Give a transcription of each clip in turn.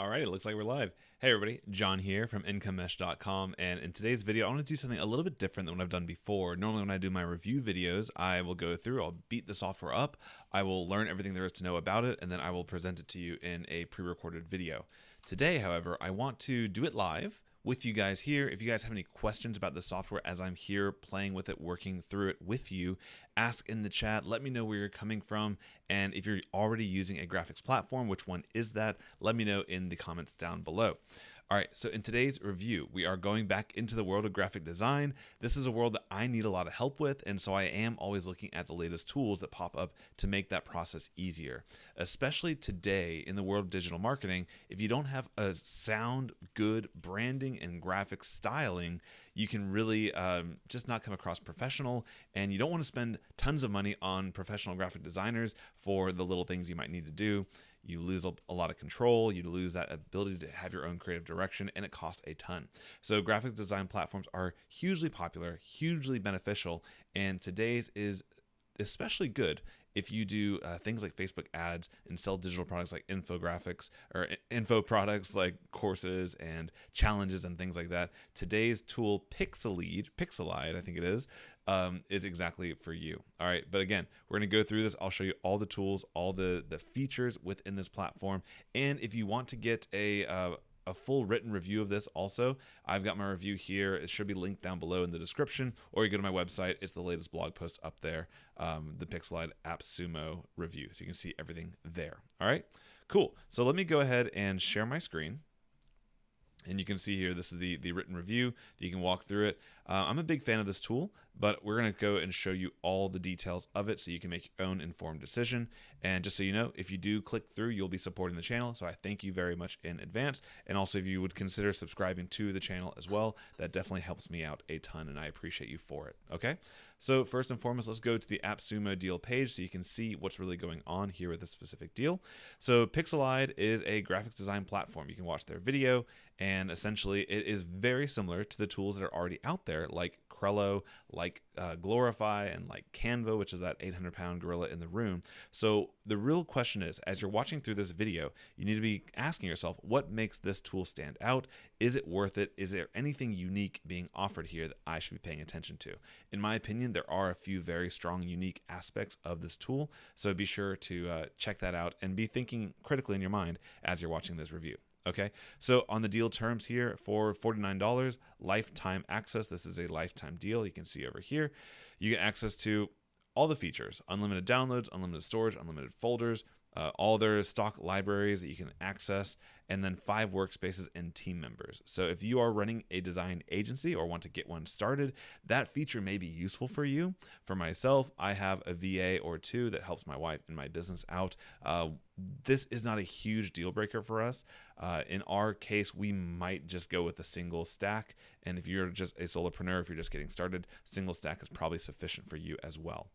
All right, it looks like we're live. Hey everybody, John here from IncomeMesh.com, and in today's video I want to do something a little bit different than what I've done before. Normally when I do my review videos, I will go through, I'll beat the software up, I will learn everything there is to know about it, and then I will present it to you in a pre-recorded video. Today, however, I want to do it live with you guys here. If you guys have any questions about the software as I'm here playing with it, working through it with you, ask in the chat, let me know where you're coming from, and if you're already using a graphics platform, which one is that? Let me know in the comments down below. All right, so in today's review, we are going back into the world of graphic design. This is a world that I need a lot of help with, and so I am always looking at the latest tools that pop up to make that process easier. Especially today in the world of digital marketing, if you don't have a sound, good branding and graphic styling, you can really just not come across professional, and you don't want to spend tons of money on professional graphic designers for the little things you might need to do. You lose a lot of control, you lose that ability to have your own creative direction, and it costs a ton. So graphic design platforms are hugely popular, hugely beneficial, and today's is especially good if you do things like Facebook ads and sell digital products like infographics or info products like courses and challenges and things like that. Today's tool, Pixelied, I think it is exactly for you. All right, but again, we're going to go through this. I'll show you all the tools, all the features within this platform, and if you want to get a full written review of this also, I've got my review here. It should be linked down below in the description, or you go to my website. It's the latest blog post up there, the Pixelied Appsumo review. So you can see everything there. All right, cool. So let me go ahead and share my screen. And you can see here, this is the written review. You can walk through it. I'm a big fan of this tool, but we're going to go and show you all the details of it so you can make your own informed decision. And just so you know, if you do click through, you'll be supporting the channel. So I thank you very much in advance. And also, if you would consider subscribing to the channel as well, that definitely helps me out a ton, and I appreciate you for it. Okay, so first and foremost, let's go to the Appsumo deal page so you can see what's really going on here with this specific deal. So Pixelied is a graphics design platform. You can watch their video, and essentially it is very similar to the tools that are already out there, like Crello, like Glorify, and like Canva, which is that 800-pound gorilla in the room. So the real question is, as you're watching through this video, you need to be asking yourself, what makes this tool stand out? Is it worth it? Is there anything unique being offered here that I should be paying attention to? In my opinion, there are a few very strong, unique aspects of this tool. So be sure to check that out and be thinking critically in your mind as you're watching this review. Okay, so on the deal terms here for $49, lifetime access. This is a lifetime deal. You can see over here, you get access to all the features: unlimited downloads, unlimited storage, unlimited folders, all their stock libraries that you can access, and then 5 workspaces and team members. So if you are running a design agency or want to get one started, that feature may be useful for you. For myself, I have a VA or 2 that helps my wife and my business out. This is not a huge deal breaker for us. In our case, we might just go with a single stack. And if you're just a solopreneur, if you're just getting started, single stack is probably sufficient for you as well.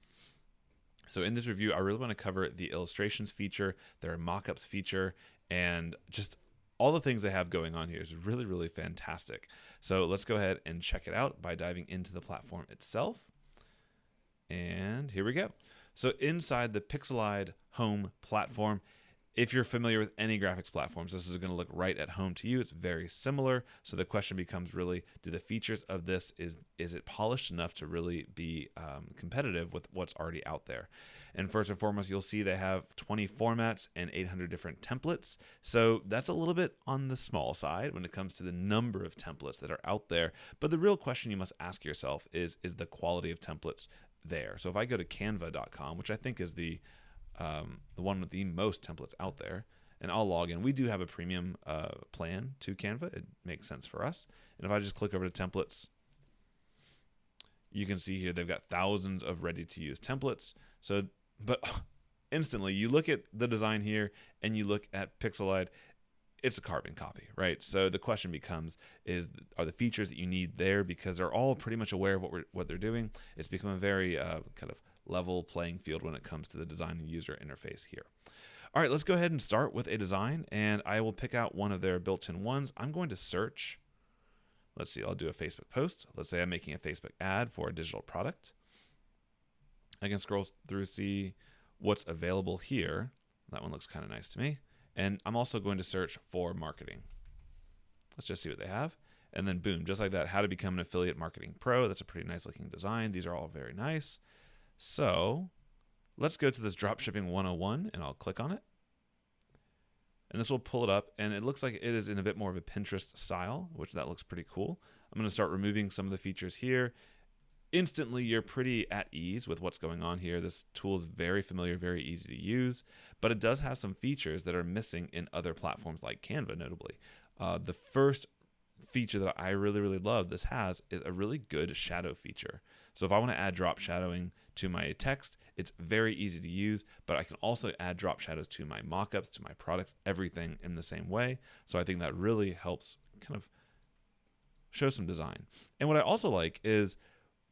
So in this review, I really want to cover the illustrations feature, their mockups feature, and just all the things they have going on here is really, really fantastic. So let's go ahead and check it out by diving into the platform itself. And here we go. So inside the Pixelied home platform, if you're familiar with any graphics platforms, this is going to look right at home to you. It's very similar. So the question becomes really, do the features of this, is it polished enough to really be competitive with what's already out there? And first and foremost, you'll see they have 20 formats and 800 different templates. So that's a little bit on the small side when it comes to the number of templates that are out there. But the real question you must ask yourself is the quality of templates there? So if I go to canva.com, which I think is the one with the most templates out there, and I'll log in. We do have a premium plan to Canva. It makes sense for us. And if I just click over to templates, you can see here they've got thousands of ready-to-use templates. So, but instantly you look at the design here and you look at Pixelied, it's a carbon copy, right? So the question becomes, are the features that you need there? Because they're all pretty much aware of what they're doing. It's become a very kind of level playing field when it comes to the design and user interface here. All right, let's go ahead and start with a design, and I will pick out one of their built-in ones. I'm going to search. Let's see, I'll do a Facebook post. Let's say I'm making a Facebook ad for a digital product. I can scroll through, see what's available here. That one looks kind of nice to me. And I'm also going to search for marketing. Let's just see what they have. And then boom, just like that, how to become an affiliate marketing pro. That's a pretty nice looking design. These are all very nice. So let's go to this dropshipping 101 and I'll click on it. And this will pull it up, and it looks like it is in a bit more of a Pinterest style, which that looks pretty cool. I'm going to start removing some of the features here. Instantly, you're pretty at ease with what's going on here. This tool is very familiar, very easy to use, but it does have some features that are missing in other platforms like Canva, notably. The first feature that I really love this has is a really good shadow feature. So if I want to add drop shadowing to my text, it's very easy to use, but I can also add drop shadows to my mockups, to my products, everything in the same way. So I think that really helps kind of show some design. And what I also like is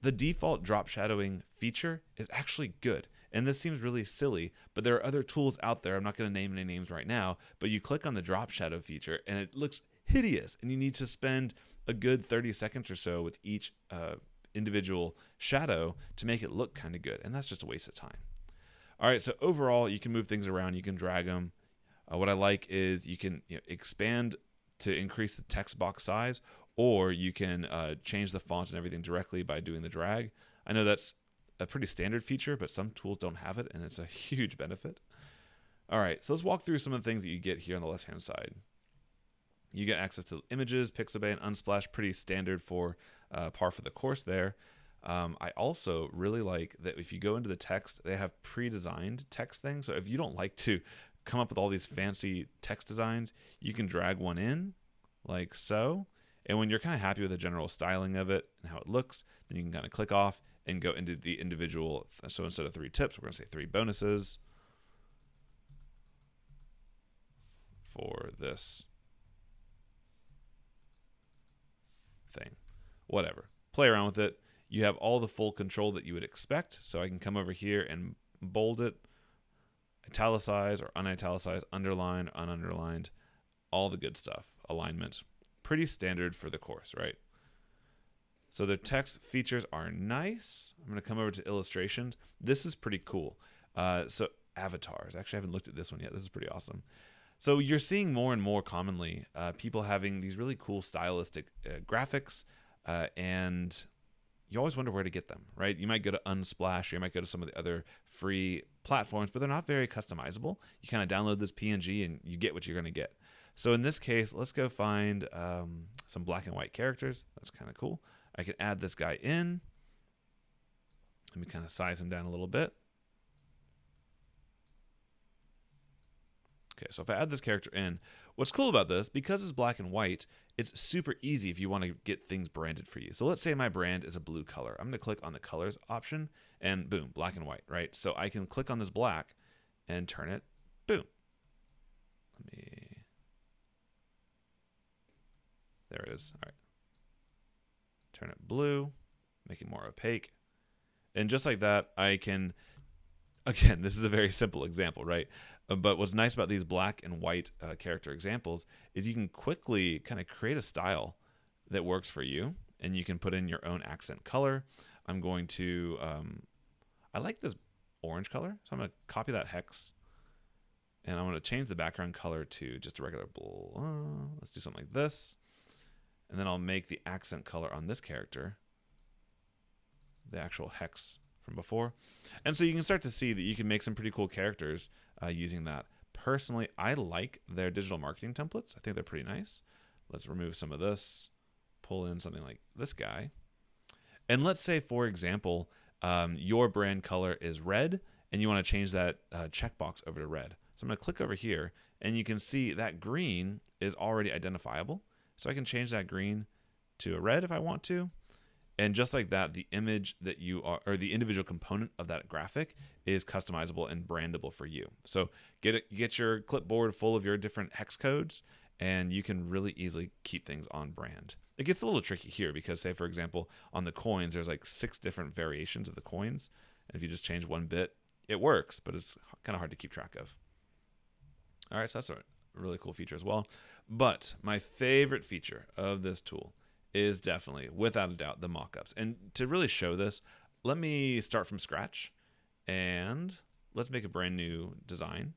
the default drop shadowing feature is actually good. And this seems really silly, but there are other tools out there. I'm not going to name any names right now, but you click on the drop shadow feature and it looks hideous. And you need to spend a good 30 seconds or so with each individual shadow to make it look kind of good. And that's just a waste of time. All right, so overall, you can move things around. You can drag them. What I like is you can expand to increase the text box size, or you can change the font and everything directly by doing the drag. I know that's a pretty standard feature, but some tools don't have it, and it's a huge benefit. All right, so let's walk through some of the things that you get here on the left-hand side. You get access to images, Pixeled, and Unsplash, pretty standard for par for the course there. I also really like that if you go into the text, they have pre-designed text things. So if you don't like to come up with all these fancy text designs, you can drag one in like so. And when you're kind of happy with the general styling of it and how it looks, then you can kind of click off and go into the individual. So instead of 3 tips, we're going to say 3 bonuses for this thing. Whatever. Play around with it. You have all the full control that you would expect. So I can come over here and bold it, italicize or unitalicize, underline, ununderlined, all the good stuff. Alignment. Pretty standard for the course, right? So the text features are nice. I'm going to come over to illustrations. This is pretty cool. So avatars. Actually, I haven't looked at this one yet. This is pretty awesome. So you're seeing more and more commonly people having these really cool stylistic graphics, and you always wonder where to get them, right? You might go to Unsplash, or you might go to some of the other free platforms, but they're not very customizable. You kind of download this PNG and you get what you're going to get. So in this case, let's go find some black and white characters. That's kind of cool. I can add this guy in. Let me kind of size him down a little bit. Okay, so if I add this character in, what's cool about this, because it's black and white, it's super easy if you want to get things branded for you. So let's say my brand is a blue color. I'm going to click on the colors option and boom, black and white, right? So I can click on this black and turn it, boom. There it is. All right. Turn it blue, make it more opaque. And just like that, I can, again, this is a very simple example, right? But what's nice about these black and white character examples is you can quickly kind of create a style that works for you, and you can put in your own accent color. I'm going to, I like this orange color, so I'm going to copy that hex, and I'm going to change the background color to just a regular blue. Let's do something like this. And then I'll make the accent color on this character the actual hex from before. And so you can start to see that you can make some pretty cool characters using that. Personally, I like their digital marketing templates. I think they're pretty nice. Let's remove some of this, pull in something like this guy. And let's say, for example, your brand color is red and you want to change that checkbox over to red. So I'm going to click over here and you can see that green is already identifiable. So I can change that green to a red if I want to. And just like that, the image that you are, or the individual component of that graphic is customizable and brandable for you. So get your clipboard full of your different hex codes, and you can really easily keep things on brand. It gets a little tricky here because, say, for example, on the coins, there's like 6 different variations of the coins. And if you just change one bit, it works, but it's kind of hard to keep track of. All right, so that's a really cool feature as well. But my favorite feature of this tool is definitely, without a doubt, the mockups. And to really show this, let me start from scratch and let's make a brand new design.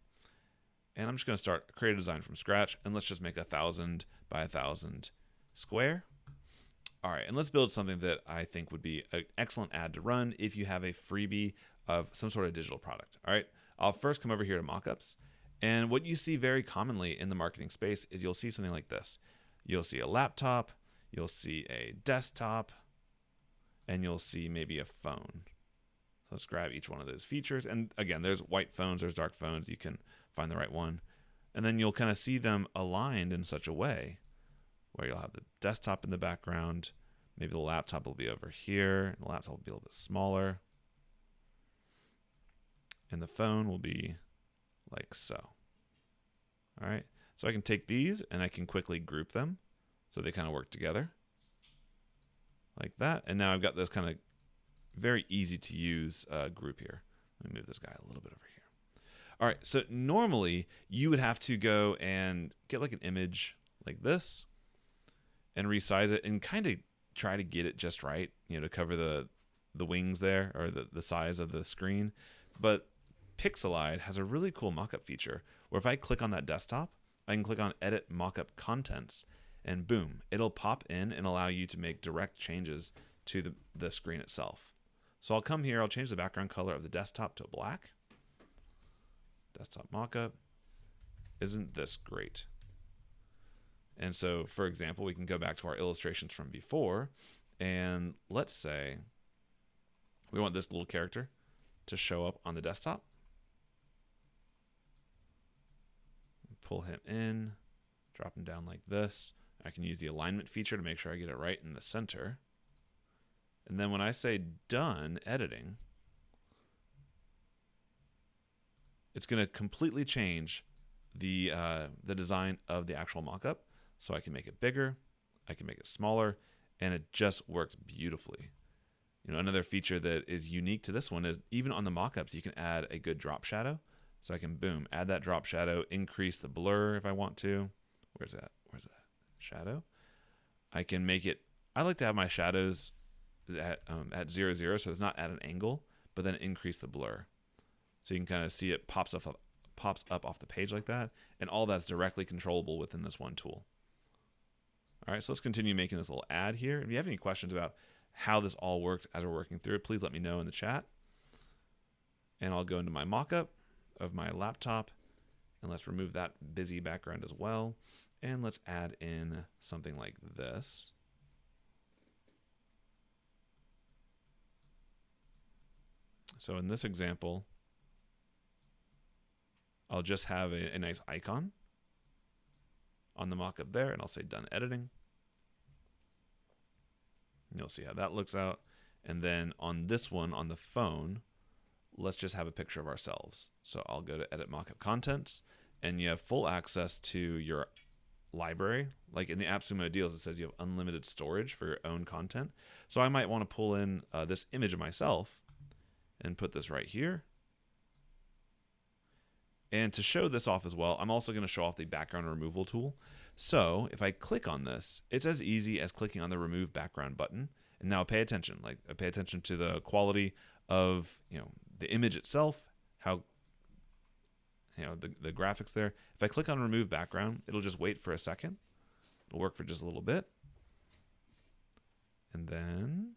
And I'm just going to create a design from scratch, and let's just make 1,000 by 1,000 square. All right, and let's build something that I think would be an excellent ad to run if you have a freebie of some sort of digital product. All right, I'll first come over here to Mockups, and what you see very commonly in the marketing space is you'll see something like this. You'll see a laptop, you'll see a desktop, and you'll see maybe a phone. So let's grab each one of those features. And again, there's white phones, there's dark phones. You can find the right one. And then you'll kind of see them aligned in such a way where you'll have the desktop in the background. Maybe the laptop will be over here. And the laptop will be a little bit smaller. And the phone will be like so. All right. So I can take these and I can quickly group them so they kind of work together like that. And now I've got this kind of very easy to use group here. Let me move this guy a little bit over here. All right, so normally you would have to go and get like an image like this and resize it and kind of try to get it just right, you know, to cover the wings there or the size of the screen. But Pixelied has a really cool mockup feature where if I click on that desktop, I can click on Edit Mockup Contents, and boom, it'll pop in and allow you to make direct changes to the screen itself. So I'll come here, I'll change the background color of the desktop to black. Desktop mockup. Isn't this great? And so, for example, we can go back to our illustrations from before, and let's say we want this little character to show up on the desktop. Pull him in, drop him down like this. I can use the alignment feature to make sure I get it right in the center. And then when I say done editing, it's going to completely change the design of the actual mockup. So I can make it bigger, I can make it smaller, and it just works beautifully. You know, another feature that is unique to this one is even on the mockups, you can add a good drop shadow. So I can, boom, add that drop shadow, increase the blur if I want to. Where's that? Where's that? Shadow. I can make it, I like to have my shadows at 0, 0, so it's not at an angle, but then increase the blur. So you can kind of see it pops up off the page like that, and all that's directly controllable within this one tool. All right, so let's continue making this little ad here. If you have any questions about how this all works as we're working through it, please let me know in the chat. And I'll go into my mockup of my laptop, and let's remove that busy background as well. And let's add in something like this. So in this example, I'll just have a nice icon on the mockup there, and I'll say done editing. And you'll see how that looks out. And then on this one, on the phone, let's just have a picture of ourselves. So I'll go to Edit Mockup Contents, and you have full access to your library. Like in the Appsumo deals, it says you have unlimited storage for your own content. So I might want to pull in this image of myself and put this right here. And to show this off as well, I'm also going to show off the background removal tool. So if I click on this, it's as easy as clicking on the remove background button. And now pay attention, pay attention to the quality of, you know, the image itself, how, you know, the graphics there. If I click on remove background, it'll just wait for a second. It'll work for just a little bit. And then,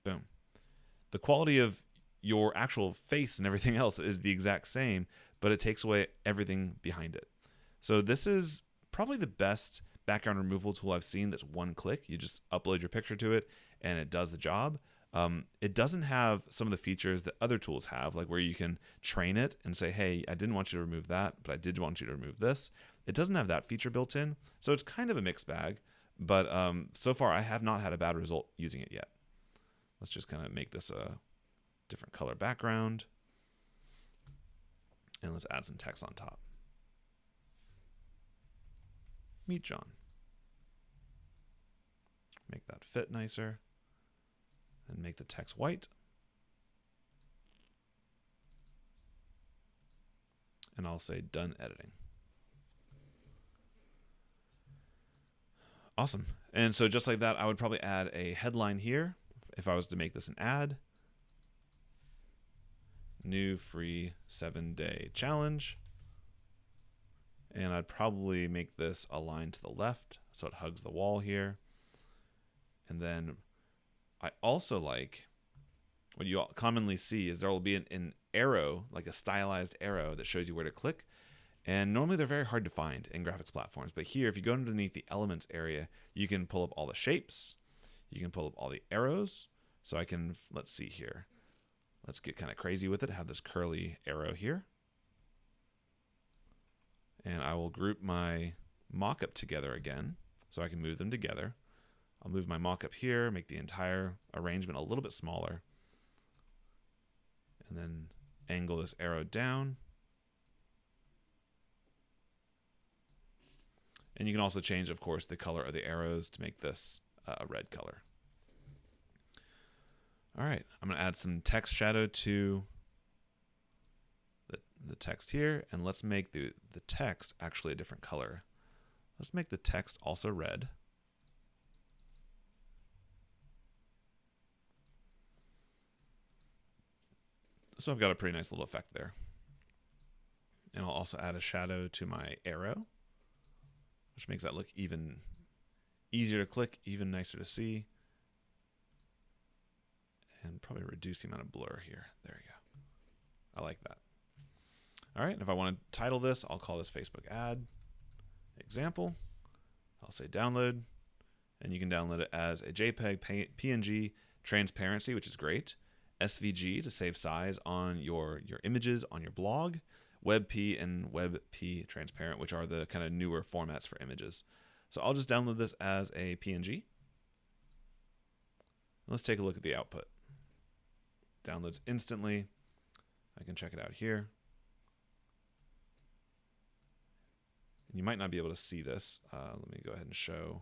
boom. The quality of your actual face and everything else is the exact same, but it takes away everything behind it. So this is probably the best background removal tool I've seen that's one click. You just upload your picture to it and it does the job. It doesn't have some of the features that other tools have, like where you can train it and say, hey, I didn't want you to remove that, but I did want you to remove this. It doesn't have that feature built in. So it's kind of a mixed bag, but so far I have not had a bad result using it yet. Let's just kind of make this a different color background. And let's add some text on top. Meet John. Make that fit nicer. And make the text white. And I'll say done editing. Awesome. And so just like that, I would probably add a headline here if I was to make this an ad. new free 7-day challenge. And I'd probably make this align to the left so it hugs the wall here. And then I also like, what you commonly see is there will be an arrow, like a stylized arrow that shows you where to click. And normally they're very hard to find in graphics platforms. But here, if you go underneath the elements area, you can pull up all the shapes. You can pull up all the arrows. So I can, let's see here. Let's get kind of crazy with it. Have this curly arrow here. And I will group my mockup together again so I can move them together. I'll move my mockup here, make the entire arrangement a little bit smaller. And then angle this arrow down. And you can also change, of course, the color of the arrows to make this a red color. All right, I'm going to add some text shadow to the text here, and let's make the text actually a different color. Let's make the text also red. So I've got a pretty nice little effect there. And I'll also add a shadow to my arrow, which makes that look even easier to click, even nicer to see. And probably reduce the amount of blur here. There you go. I like that. All right, and if I want to title this, I'll call this Facebook ad example. I'll say download, and you can download it as a JPEG, PNG, transparency, which is great, SVG to save size on your images on your blog, WebP and WebP transparent, which are the kind of newer formats for images. So I'll just download this as a PNG. Let's take a look at the output. Downloads instantly. I can check it out here. And you might not be able to see this. Let me go ahead and show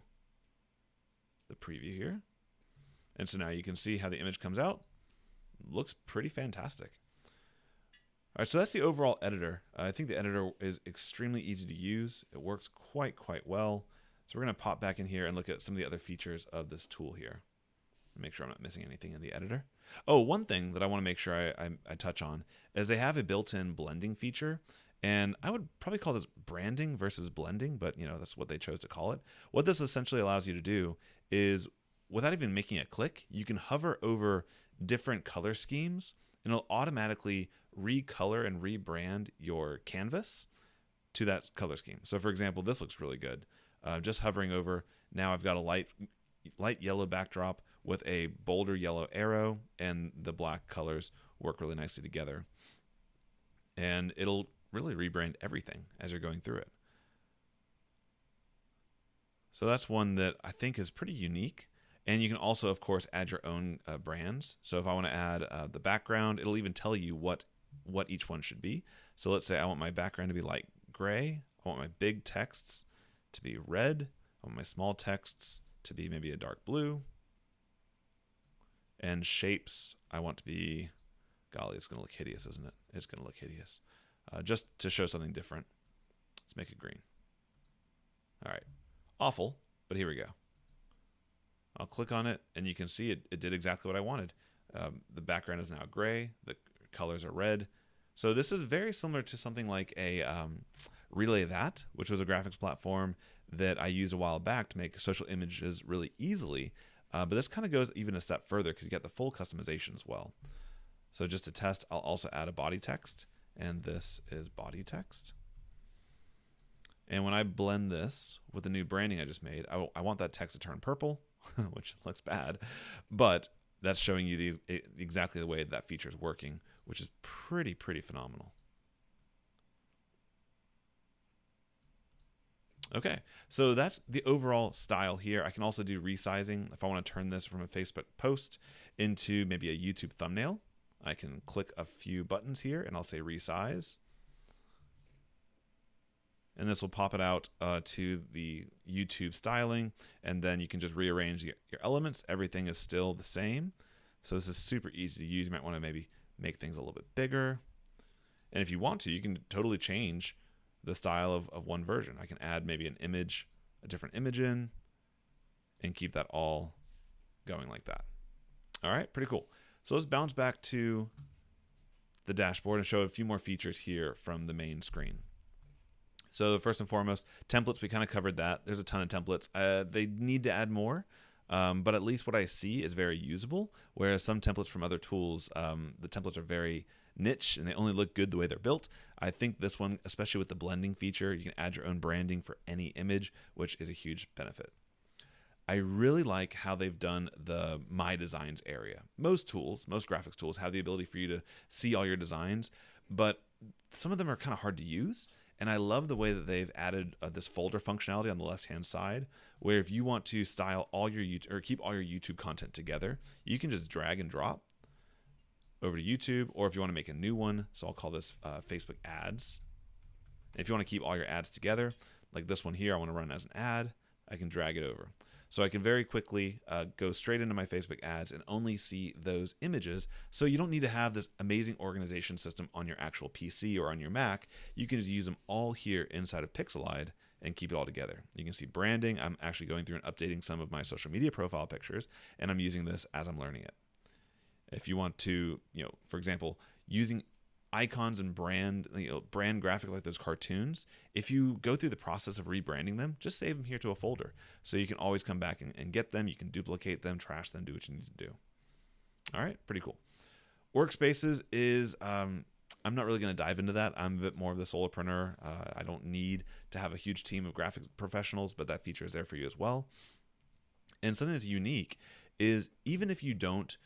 the preview here. And so now you can see how the image comes out. Looks pretty fantastic. All right, so that's the overall editor. I think the editor is extremely easy to use. It works quite well. So we're going to pop back in here and look at some of the other features of this tool here. Make sure I'm not missing anything in the editor. Oh, one thing that I want to make sure I touch on is they have a built-in blending feature. And I would probably call this branding versus blending, but you know, that's what they chose to call it. What this essentially allows you to do is, without even making a click, you can hover over different color schemes and it'll automatically recolor and rebrand your canvas to that color scheme. So for example, this looks really good. Just hovering over, now I've got a light yellow backdrop with a bolder yellow arrow, and the black colors work really nicely together. And it'll really rebrand everything as you're going through it. So that's one that I think is pretty unique. And you can also, of course, add your own brands. So if I want to add the background, it'll even tell you what each one should be. So let's say I want my background to be light gray. I want my big texts to be red. I want my small texts to be maybe a dark blue. And shapes, I want to be, golly, it's going to look hideous, isn't it? It's going to look hideous. Just to show something different, let's make it green. All right, awful, but here we go. I'll click on it, and you can see it did exactly what I wanted. The background is now gray, the colors are red. So this is very similar to something like a Relay That, which was a graphics platform that I used a while back to make social images really easily. But this kind of goes even a step further because you get the full customization as well. So just to test, I'll also add a body text, and this is body text. And when I blend this with the new branding I just made, I want that text to turn purple, which looks bad, but that's showing you exactly the way that feature is working, which is pretty phenomenal. Okay, so that's the overall style here. I can also do resizing. If I want to turn this from a Facebook post into maybe a YouTube thumbnail, I can click a few buttons here and I'll say resize. And this will pop it out to the YouTube styling, and then you can just rearrange your elements. Everything is still the same. So this is super easy to use. You might want to maybe make things a little bit bigger. And if you want to, you can totally change the style of one version. I can add maybe an image, a different image in, and keep that all going like that. All right, pretty cool. So let's bounce back to the dashboard and show a few more features here from the main screen. So first and foremost, templates, we kind of covered that. There's a ton of templates. They need to add more, but at least what I see is very usable, whereas some templates from other tools, the templates are very niche and they only look good the way they're built. I think this one, especially with the blending feature, you can add your own branding for any image, which is a huge benefit. I really like how they've done the My Designs area. Most tools, most graphics tools have the ability for you to see all your designs, but some of them are kind of hard to use. And I love the way that they've added this folder functionality on the left-hand side, where if you want to style all your YouTube or keep all your YouTube content together, you can just drag and drop over to YouTube, or if you want to make a new one, so I'll call this Facebook ads. And if you want to keep all your ads together, like this one here, I want to run as an ad, I can drag it over. So I can very quickly go straight into my Facebook ads and only see those images. So you don't need to have this amazing organization system on your actual PC or on your Mac. You can just use them all here inside of Pixelied and keep it all together. You can see branding. I'm actually going through and updating some of my social media profile pictures, and I'm using this as I'm learning it. If you want to, for example, using icons and brand graphics like those cartoons, if you go through the process of rebranding them, just save them here to a folder so you can always come back and get them. You can duplicate them, trash them, do what you need to do. All right, pretty cool. Workspaces is I'm not really going to dive into that. I'm a bit more of the solopreneur. I don't need to have a huge team of graphics professionals, but that feature is there for you as well. And something that's unique is even if you don't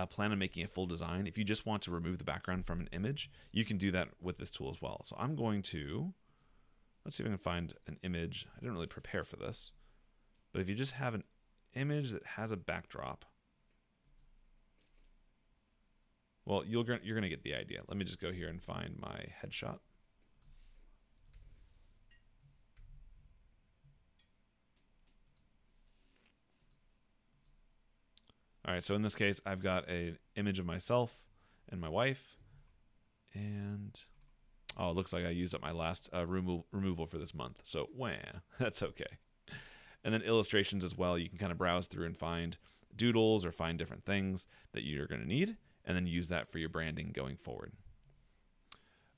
plan on making a full design, if you just want to remove the background from an image, you can do that with this tool as well. So I'm going to, let's see if I can find an image. I didn't really prepare for this, but if you just have an image that has a backdrop, well, you're going to get the idea. Let me just go here and find my headshot. All right, so in this case, I've got an image of myself and my wife, and oh, it looks like I used up my last removal for this month, so wah, that's okay. And then illustrations as well. You can kind of browse through and find doodles or find different things that you're going to need, and then use that for your branding going forward.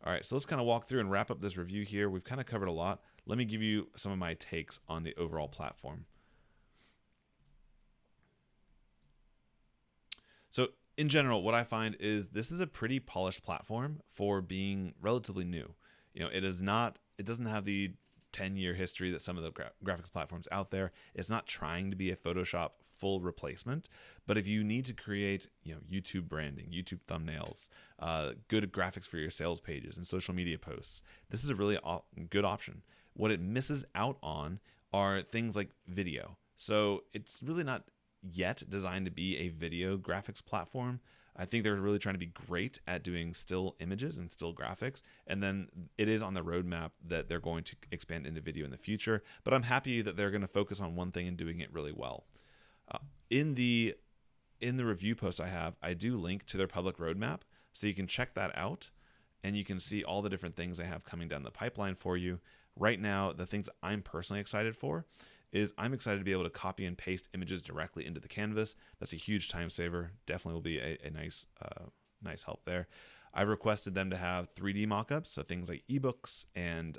All right, so let's kind of walk through and wrap up this review here. We've kind of covered a lot. Let me give you some of my takes on the overall platform. So in general, what I find is this is a pretty polished platform for being relatively new. It doesn't have the 10-year history that some of the graphics platforms out there. It's not trying to be a Photoshop full replacement, but if you need to create, YouTube branding, YouTube thumbnails, good graphics for your sales pages and social media posts, this is a really good option. What it misses out on are things like video. So it's really not yet designed to be a video graphics platform. I think they're really trying to be great at doing still images and still graphics, and then it is on the roadmap that they're going to expand into video in the future, but I'm happy that they're going to focus on one thing and doing it really well. In the review post I do link to their public roadmap, so you can check that out and you can see all the different things they have coming down the pipeline for you. Right now, the things I'm personally excited for is I'm excited to be able to copy and paste images directly into the canvas. That's a huge time saver. Definitely will be a nice help there. I've requested them to have 3D mockups, so things like ebooks and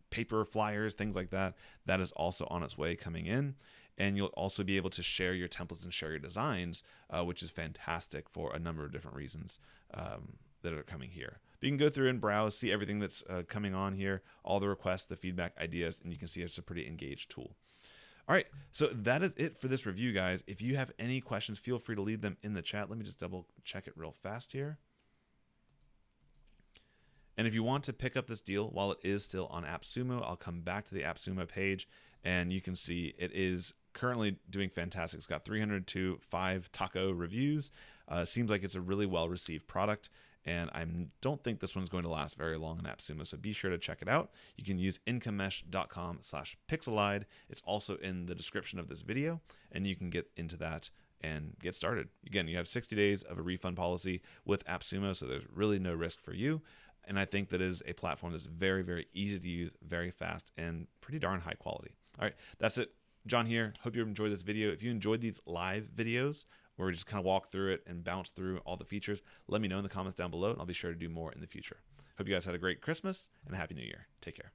paper flyers, things like that. That is also on its way coming in. And you'll also be able to share your templates and share your designs, which is fantastic for a number of different reasons that are coming here. But you can go through and browse, see everything that's coming on here, all the requests, the feedback, ideas, and you can see it's a pretty engaged tool. All right, so that is it for this review, guys. If you have any questions, feel free to leave them in the chat. Let me just double check it real fast here. And if you want to pick up this deal while it is still on Appsumo, I'll come back to the Appsumo page, and you can see it is currently doing fantastic. It's got 305 taco reviews. Seems like it's a really well-received product, and I don't think this one's going to last very long in Appsumo, so be sure to check it out. You can use incomemesh.com/pixelide. It's also in the description of this video, and you can get into that and get started. Again, you have 60 days of a refund policy with Appsumo, so there's really no risk for you. And I think that it is a platform that's very, very easy to use, very fast, and pretty darn high quality. All right, that's it. John here. Hope you enjoyed this video. If you enjoyed these live videos where we just kind of walk through it and bounce through all the features. Let me know in the comments down below, and I'll be sure to do more in the future. Hope you guys had a great Christmas and a Happy New Year. Take care.